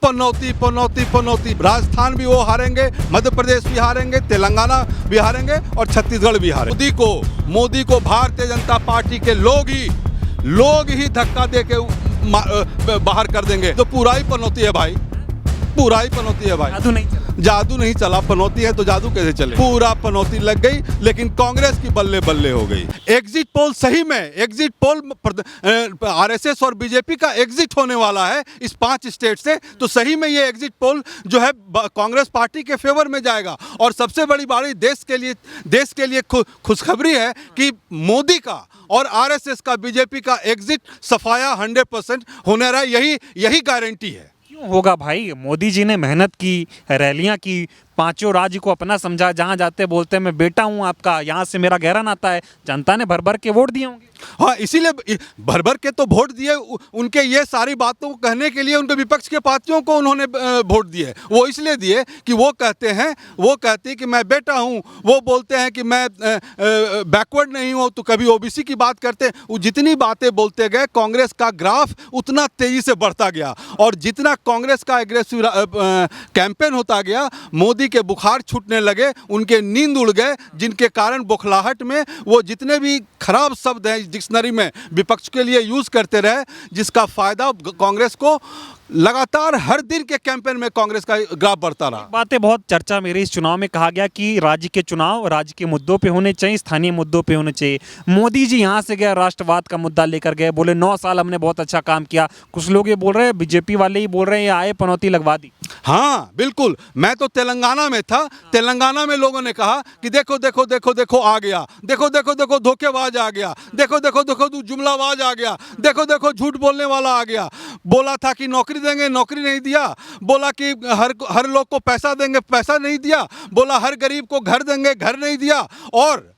पनौती पनौती पनौती। राजस्थान भी वो हारेंगे, मध्य प्रदेश भी हारेंगे, तेलंगाना भी हारेंगे और छत्तीसगढ़ भी हारेंगे। मोदी को भारतीय जनता पार्टी के लोग ही धक्का दे के बाहर कर देंगे। तो पूरा ही पनौती है भाई, पूरा ही पनौती है भाई। जादू नहीं चला, पनौती है तो जादू कैसे चले। पूरा पनौती लग गई, लेकिन कांग्रेस की बल्ले बल्ले हो गई। एग्जिट पोल सही में, एग्जिट पोल आरएसएस और बीजेपी का एग्जिट होने वाला है इस 5 स्टेट से, तो सही में ये एग्जिट पोल जो है कांग्रेस पार्टी के फेवर में जाएगा। और सबसे बड़ी बात देश के लिए खुशखबरी है कि मोदी का और आरएसएस का, बीजेपी का एग्जिट सफाया 100% होने रहा है। यही गारंटी है। होगा भाई, मोदी जी ने मेहनत की, रैलियां की, 5 राज्य को अपना समझा, जहां जाते बोलते मैं बेटा हूं आपका, यहां से मेरा गहरा नाता है। जनता ने भर भर के वोट दिए होंगे। हाँ, इसीलिए भर भर के तो वोट दिए। उनके ये सारी बातों को कहने के लिए उनके विपक्ष के पार्टियों को उन्होंने वोट दिए। वो इसलिए दिए कि वो कहते हैं कि मैं बेटा हूँ, वो बोलते हैं कि मैं बैकवर्ड नहीं हूँ, तो कभी ओबीसी की बात करते हैं। वो जितनी बातें बोलते गए, कांग्रेस का ग्राफ उतना तेजी से बढ़ता गया। और जितना कांग्रेस का एग्रेसिव कैंपेन होता गया, मोदी के बुखार छूटने लगे, उनके नींद उड़ गए, जिनके कारण बौखलाहट में वो जितने भी खराब शब्द हैं डिक्शनरी में विपक्ष के लिए यूज करते रहे, जिसका फायदा कांग्रेस को लगातार हर दिन के कैंपेन में कांग्रेस का ग्राफ बढ़ता रहा। बातें बहुत चर्चा मेरी इस चुनाव में कहा गया कि राज्य के चुनाव राज्य के मुद्दों पे होने चाहिए, स्थानीय मुद्दों पे होने चाहिए। मोदी जी यहाँ से गए, राष्ट्रवाद का मुद्दा लेकर गए, बोले 9 साल हमने बहुत अच्छा काम किया। कुछ लोग ये बोल रहे हैं, बीजेपी वाले ही बोल रहे हैं, ये आए पनौती लगवा दी। हाँ बिल्कुल, मैं तो तेलंगाना में था। तेलंगाना में लोगों ने कहा कि देखो देखो देखो देखो आ गया, देखो देखो देखो धोखेबाज आ गया, देखो देखो देखो जुमलाबाज आ गया, देखो देखो झूठ बोलने वाला आ गया। बोला था कि नौकरी देंगे, नौकरी नहीं दिया। बोला कि हर लोग को पैसा देंगे, पैसा नहीं दिया। बोला हर गरीब को घर देंगे, घर नहीं दिया। और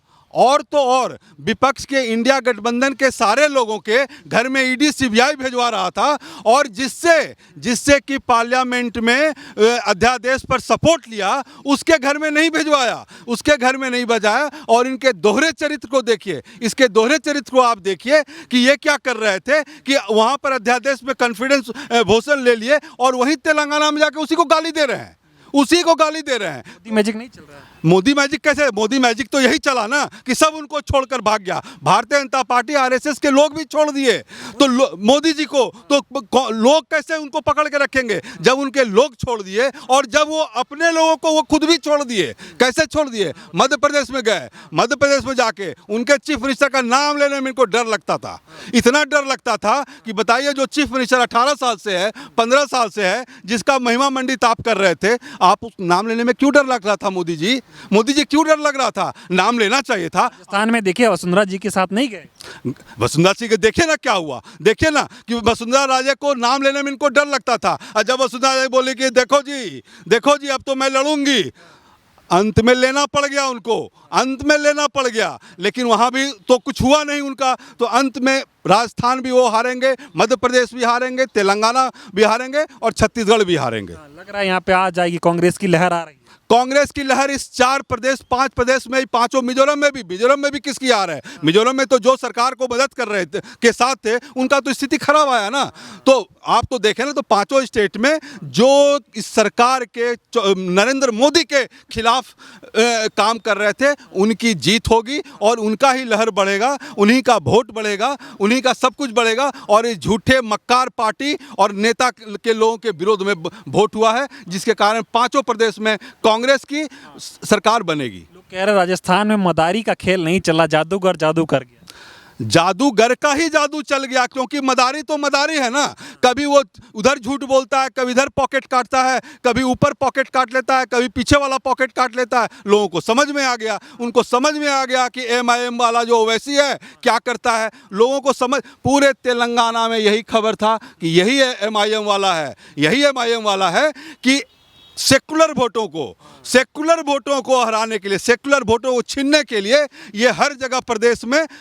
विपक्ष के इंडिया गठबंधन के सारे लोगों के घर में ईडी सीबीआई भिजवा रहा था, और जिससे कि पार्लियामेंट में अध्यादेश पर सपोर्ट लिया, उसके घर में नहीं भिजवाया, उसके घर में नहीं बजाया। और इनके दोहरे चरित्र को देखिए, इसके दोहरे चरित्र को आप देखिए कि ये क्या कर रहे थे कि वहां पर अध्यादेश में कॉन्फिडेंस घोषणा ले लिए और वहीं तेलंगाना में जाकर उसी को गाली दे रहे हैं, उसी को गाली दे रहे हैं। मोदी मैजिक नहीं चल रहा है। मोदी मैजिक कैसे? मोदी मैजिक तो यही चला ना कि सब उनको छोड़कर भाग गया। भारतीय जनता पार्टी, आरएसएस के लोग भी छोड़ दिए, तो मोदी जी को तो लोग कैसे उनको पकड़ के रखेंगे जब उनके लोग छोड़ दिए, और जब वो अपने लोगों को वो खुद भी छोड़ दिए। कैसे छोड़ दिए? मध्य प्रदेश में गए, मध्य प्रदेश में जाके उनके चीफ मिनिस्टर का नाम लेने में इनको डर लगता था। इतना डर लगता था कि बताइए, जो चीफ मिनिस्टर 18 साल से है, 15 साल से है, जिसका महिमा मंडित आप कर रहे थे, आप उस नाम लेने में क्यों डर लग रहा था? मोदी जी क्यों डर लग रहा था? नाम लेना चाहिए था। राजस्थान में देखिए, वसुंधरा जी के साथ नहीं गए। वसुंधरा जी के देखिए ना क्या हुआ, देखिए ना कि वसुंधरा राजे को नाम लेने में इनको डर लगता था। और जब वसुंधरा राजे बोली कि देखो जी अब तो मैं लड़ूंगी, अंत में लेना पड़ गया उनको, अंत में लेना पड़ गया। लेकिन वहां भी तो कुछ हुआ नहीं उनका, तो अंत में राजस्थान भी वो हारेंगे, मध्य प्रदेश भी हारेंगे, तेलंगाना भी हारेंगे और छत्तीसगढ़ भी हारेंगे। लग रहा है यहाँ पे आ जाएगी कांग्रेस की लहर आ रही है। कांग्रेस की लहर इस 5 प्रदेश में, 5 मिजोरम में भी किसकी आ रहा है? मिजोरम में तो जो सरकार को मदद कर रहे थे, के साथ थे, उनका तो स्थिति खराब आया ना। तो आप तो देखें ना, तो 5 स्टेट में जो इस सरकार के नरेंद्र मोदी के खिलाफ काम कर रहे थे, उनकी जीत होगी और उनका ही लहर बढ़ेगा, उन्हीं का वोट बढ़ेगा, उन्हीं का सब कुछ बढ़ेगा। और इस झूठे मक्कार पार्टी और नेता के लोगों के विरोध में वोट हुआ है, जिसके कारण 5 प्रदेश में कांग्रेस की सरकार बनेगी। लोग कह रहे राजस्थान में मदारी का खेल नहीं चला, जादूगर जादू कर गया। जादूगर का ही जादू चल गया, क्योंकि मदारी तो मदारी है ना। कभी वो उधर झूठ बोलता है, कभी इधर पॉकेट काटता है, कभी ऊपर पॉकेट काट लेता है, कभी पीछे वाला पॉकेट काट लेता है। लोगों को समझ में आ गया, उनको समझ में आ गया कि एमआईएम वाला जो ओवैसी है क्या करता है। लोगों को समझ, पूरे तेलंगाना में यही खबर था कि यही एमआईएम वाला है, यही एमआईएम वाला है कि सेकुलर वोटों को हराने के लिए, सेकुलर वोटों को छीनने के लिए ये हर जगह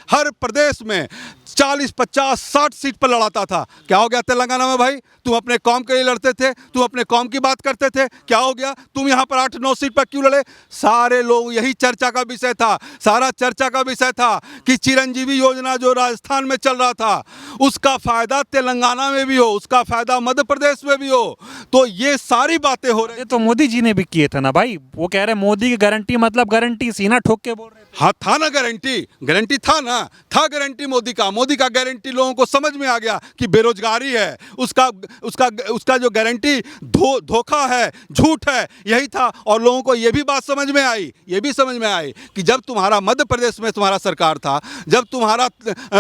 हर प्रदेश में 40, 50, 60 सीट पर लड़ाता था। क्या हो गया तेलंगाना में भाई? तुम अपने कौम के लिए लड़ते थे, तुम अपने कौम की बात करते थे, क्या हो गया? तुम यहाँ पर 8-9 सीट पर क्यों लड़े? सारे लोग यही चर्चा का विषय था, सारा चर्चा का विषय था कि चिरंजीवी योजना जो राजस्थान में चल रहा था उसका फायदा तेलंगाना में भी हो, उसका फायदा मध्य प्रदेश में भी हो। तो ये सारी बातें हो रही। ये तो मोदी जी ने भी किए थे ना भाई, वो कह रहे हैं मोदी की गारंटी मतलब गारंटी, सीना ठोक के बोल रहे थे। हाँ था ना गारंटी, गारंटी था ना, था गारंटी मोदी का गारंटी लोगों को समझ में आ गया कि बेरोजगारी है, उसका उसका उसका जो गारंटी धोखा है, झूठ है, यही था। और लोगों को ये भी बात समझ में आई, ये भी समझ में आई कि जब तुम्हारा मध्य प्रदेश में तुम्हारा सरकार था, जब तुम्हारा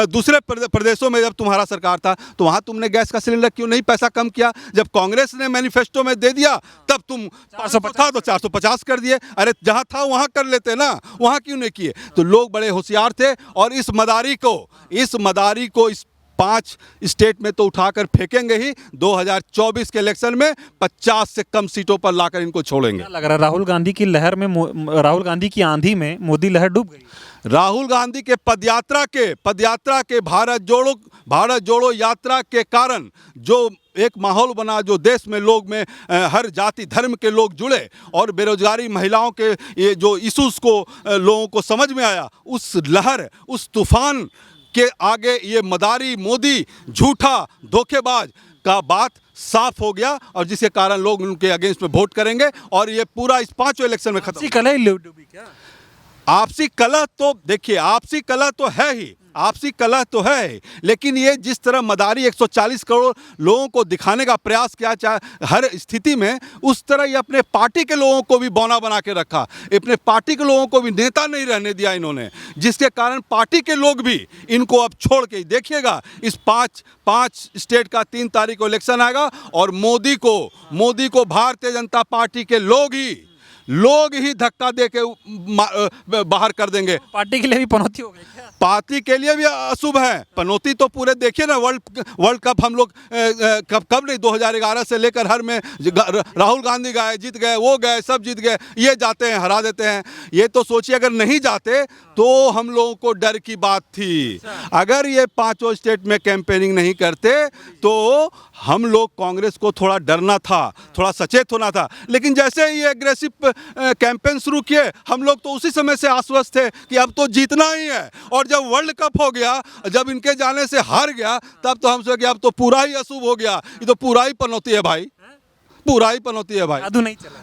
दूसरे प्रदेशों में जब तुम्हारा सरकार था, तो वहाँ तुमने गैस का सिलेंडर क्यों नहीं पैसा कम किया? जब कांग्रेस ने मैनिफेस्टो में दे दिया तब तुम 450 था तो 450 कर दिए। अरे जहाँ था वहाँ कर लेते ना, वहाँ क्यों नहीं किए? तो लोग बड़े होशियार थे और इस मदारी को इस 5 स्टेट में तो उठाकर फेंकेंगे ही। 2024 के इलेक्शन में 50 से कम सीटों पर लाकर इनको छोड़ेंगे। क्या लग रहा है राहुल गांधी की लहर में राहुल गांधी की आंधी में मोदी लहर डूब गई? राहुल गांधी के पदयात्रा के भारत जोड़ो यात्रा के कारण जो एक माहौल बना, जो देश में लोग में हर जाति धर्म के लोग जुड़े और बेरोजगारी, महिलाओं के ये जो इश्यूज को लोगों को समझ में आया, उस लहर, उस तूफान के आगे ये मदारी मोदी झूठा धोखेबाज का बात साफ हो गया और जिसके कारण लोग उनके अगेंस्ट में वोट करेंगे और ये पूरा इस 5 इलेक्शन में खत्म। डूबी क्या? आपसी कलह तो देखिए, आपसी कलह तो है ही, आपसी कलह तो है ही, लेकिन ये जिस तरह मदारी 140 करोड़ लोगों को दिखाने का प्रयास किया चाहे हर स्थिति में, उस तरह ये अपने पार्टी के लोगों को भी बौना बना के रखा, अपने पार्टी के लोगों को भी नेता नहीं रहने दिया इन्होंने, जिसके कारण पार्टी के लोग भी इनको अब छोड़ के देखिएगा। इस 5 स्टेट का 3 तारीख को इलेक्शन आएगा और मोदी को भारतीय जनता पार्टी के लोग ही धक्का दे के बाहर कर देंगे। पार्टी के लिए भी पनौती हो गई क्या? पार्टी के लिए भी अशुभ है। पनौती तो पूरे देखिए ना, वर्ल्ड कप हम लोग कब नहीं 2011 से लेकर हर में राहुल गांधी गए, जीत गए, वो गए, सब जीत गए, ये जाते हैं हरा देते हैं। ये तो सोचिए अगर नहीं जाते तो हम लोगों को डर की बात थी। अगर ये 5 स्टेट में कैंपेनिंग नहीं करते तो हम लोग कांग्रेस को थोड़ा डरना था, थोड़ा सचेत होना था। लेकिन जैसे ही ये एग्रेसिव कैंपेन शुरू किए, हम लोग तो उसी समय से आश्वस्त थे कि अब तो जीतना ही है। और जब वर्ल्ड कप हो गया, जब इनके जाने से हार गया, तब तो हम सोचे अब तो पूरा ही अशुभ हो गया। ये तो पूरा ही पनौती है भाई, पूरा ही पनौती है भाई।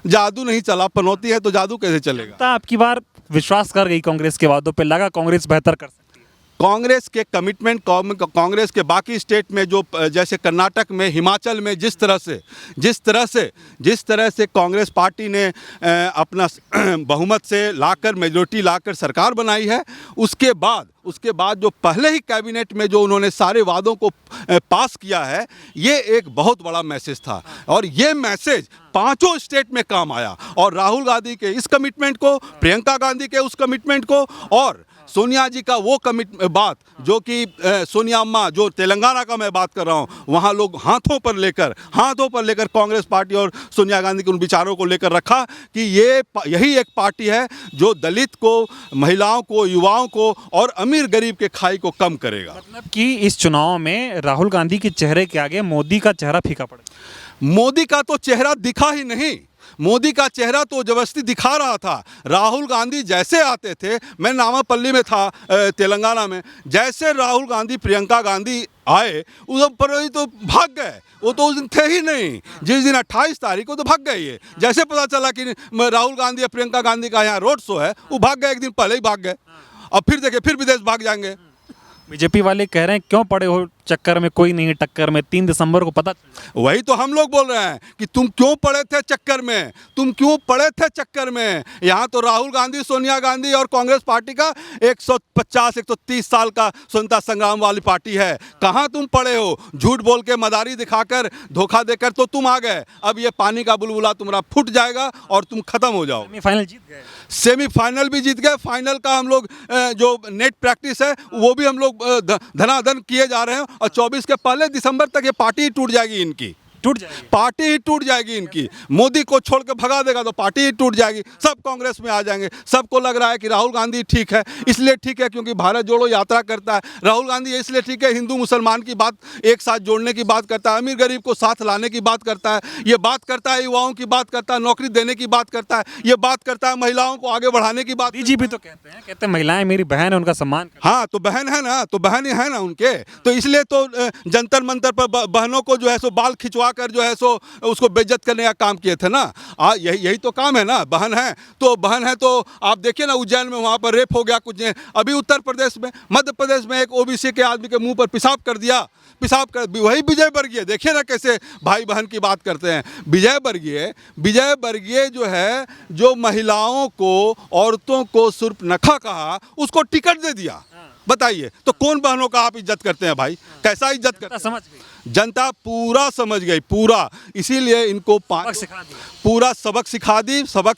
जादू नहीं चला, पनौती है तो जादू कैसे चलेगा? आपकी बार विश्वास कर गई कांग्रेस के वादों पे, लगा कांग्रेस बेहतर कर सकती है। कांग्रेस के कमिटमेंट, कांग्रेस के बाकी स्टेट में जो जैसे कर्नाटक में, हिमाचल में जिस तरह से कांग्रेस पार्टी ने अपना बहुमत से लाकर, मेजोरिटी लाकर सरकार बनाई है, उसके बाद जो पहले ही कैबिनेट में जो उन्होंने सारे वादों को पास किया है, ये एक बहुत बड़ा मैसेज था और ये मैसेज 5 स्टेट में काम आया। और राहुल गांधी के इस कमिटमेंट को, प्रियंका गांधी के उस कमिटमेंट को और सोनिया जी का वो बात जो कि सोनिया अम्मा, जो तेलंगाना का मैं बात कर रहा हूँ, वहाँ लोग हाथों पर लेकर कांग्रेस पार्टी और सोनिया गांधी के उन विचारों को लेकर रखा कि यही एक पार्टी है जो दलित को, महिलाओं को, युवाओं को और अमीर गरीब के खाई को कम करेगा। मतलब कि इस चुनाव में राहुल गांधी के चेहरे के आगे मोदी का चेहरा फीका पड़ गया। मोदी का तो चेहरा दिखा ही नहीं, मोदी का चेहरा तो जबरदस्ती दिखा रहा था। राहुल गांधी जैसे आते थे, मैं नामापल्ली में था तेलंगाना में, जैसे राहुल गांधी, प्रियंका गांधी आए उस पर ही तो भाग गए। वो तो उस दिन थे ही नहीं, जिस दिन 28 तारीख को तो भाग गए। ये जैसे पता चला कि राहुल गांधी या प्रियंका गांधी का यहाँ रोड शो है, वो भाग गए, एक दिन पहले ही भाग गए। अब फिर देखिए, फिर विदेश भाग जाएंगे। बीजेपी वाले कह रहे हैं क्यों पड़े हो चक्कर में, कोई नहीं टक्कर में, 3 दिसंबर को पता। वही तो हम लोग बोल रहे हैं कि तुम क्यों पड़े थे चक्कर में, तुम क्यों पड़े थे चक्कर में। यहाँ तो राहुल गांधी, सोनिया गांधी और कांग्रेस पार्टी का 150-130 साल का स्वतंत्रता संग्राम वाली पार्टी है। कहाँ तुम पड़े हो? झूठ बोल के, मदारी दिखाकर, धोखा देकर तो तुम आ गए। अब ये पानी का बुलबुला तुम्हारा फूट जाएगा और तुम खत्म हो जाओ। सेमीफाइनल जीत गए, सेमीफाइनल भी जीत गए, फाइनल का हम लोग जो नेट प्रैक्टिस है वो भी हम लोग धनाधन किए जा रहे हैं और 24 के पहले दिसंबर तक ये पार्टी टूट जाएगी इनकी। टूट जाएगी। पार्टी ही टूट जाएगी इनकी। मोदी को छोड़ के भगा देगा तो पार्टी ही टूट जाएगी, सब कांग्रेस में आ जाएंगे। सबको लग रहा है कि राहुल गांधी ठीक है, इसलिए ठीक है क्योंकि भारत जोड़ो यात्रा करता है। राहुल गांधी इसलिए ठीक है, हिंदू मुसलमान की बात एक साथ जोड़ने की बात करता है, अमीर गरीब को साथ लाने की बात करता है, ये बात करता है युवाओं की बात करता है, नौकरी देने की बात करता है, ये बात करता है महिलाओं को आगे बढ़ाने की बात। बीजेपी तो कहते हैं महिलाएं मेरी बहन है, उनका सम्मान करें। हाँ तो बहन है ना, तो बहन ही है ना उनके, तो इसलिए तो जंतर मंतर पर बहनों को जो है सो बाल खिंचवा कर जो है सो उसको बेइज्जत करने का काम किए थे ना। यही यही तो काम है ना। बहन है तो आप देखिए ना, उज्जैन में वहाँ पर रेप हो गया कुछ ने, अभी उत्तर प्रदेश में, मध्य प्रदेश में एक ओबीसी के आदमी के मुंह पर पेशाब कर दिया, वही विजय वर्गीय। देखिए ना कैसे भाई बहन की बात करते हैं। विजय वर्गीय जो है, जो महिलाओं को, औरतों को सुर्पनखा कहा, उसको टिकट दे दिया। बताइए तो कौन बहनों का आप इज्जत करते हैं भाई? कैसा इज्जत करते हैं? समझ गई, जनता पूरा समझ गई, पूरा। इसीलिए इनको पूरा सबक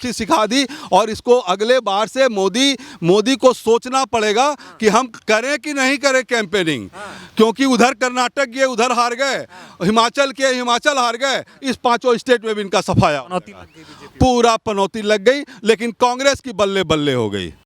ही सिखा दी। और इसको अगले बार से मोदी को सोचना पड़ेगा कि हम करें कि नहीं करें कैंपेनिंग, क्योंकि उधर कर्नाटक गए, उधर हार गए, हिमाचल हार गए, इस 5 स्टेट में भी इनका सफाया, पूरा पनौती लग गई। लेकिन कांग्रेस की बल्ले बल्ले हो गई।